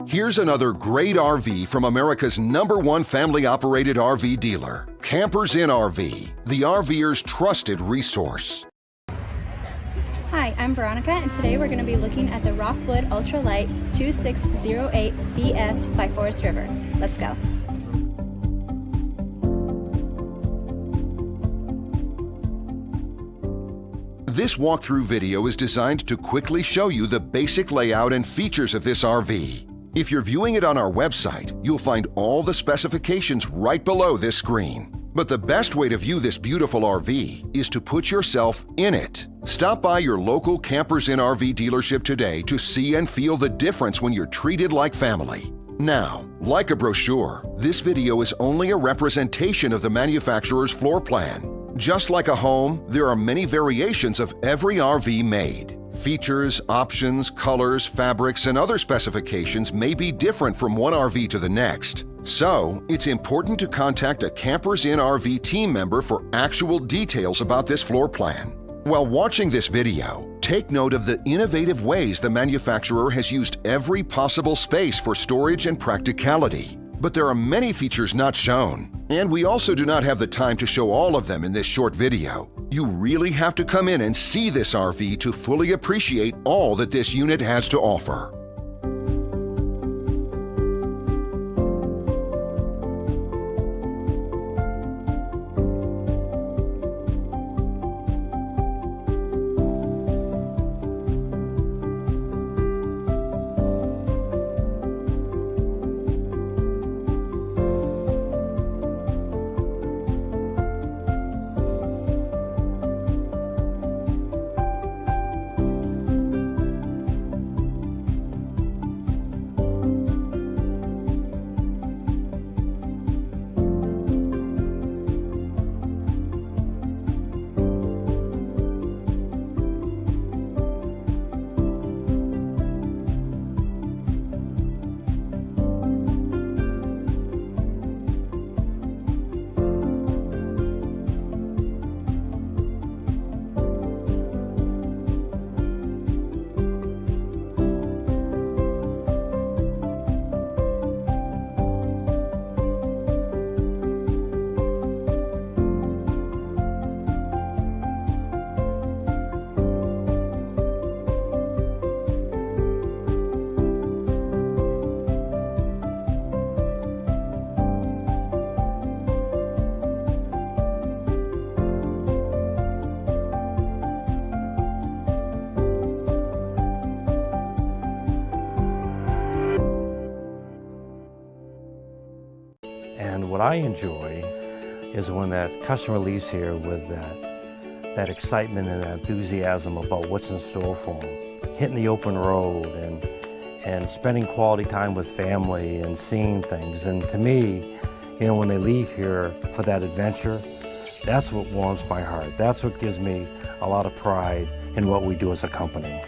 Here's another great RV from America's #1 family-operated RV dealer, Campers Inn RV, the RVer's trusted resource. Hi, I'm Veronica, and today we're going to be looking at the Rockwood Ultra Lite 2608BS by Forest River. Let's go. This walkthrough video is designed to quickly show you the basic layout and features of this RV. If you're viewing it on our website, you'll find all the specifications right below this screen. But the best way to view this beautiful RV is to put yourself in it. Stop by your local Campers Inn RV dealership today to see and feel the difference when you're treated like family. Now, like a brochure, this video is only a representation of the manufacturer's floor plan. Just like a home, there are many variations of every RV made. Features, options, colors, fabrics, and other specifications may be different from one RV to the next. So, it's important to contact a Campers Inn RV team member for actual details about this floor plan. While watching this video, take note of the innovative ways the manufacturer has used every possible space for storage and practicality. But there are many features not shown, and we also do not have the time to show all of them in this short video. You really have to come in and see this RV to fully appreciate all that this unit has to offer. And what I enjoy is when that customer leaves here with that excitement and that enthusiasm about what's in store for them. Hitting the open road and spending quality time with family and seeing things. And to me, you know, when they leave here for that adventure, that's what warms my heart. That's what gives me a lot of pride in what we do as a company.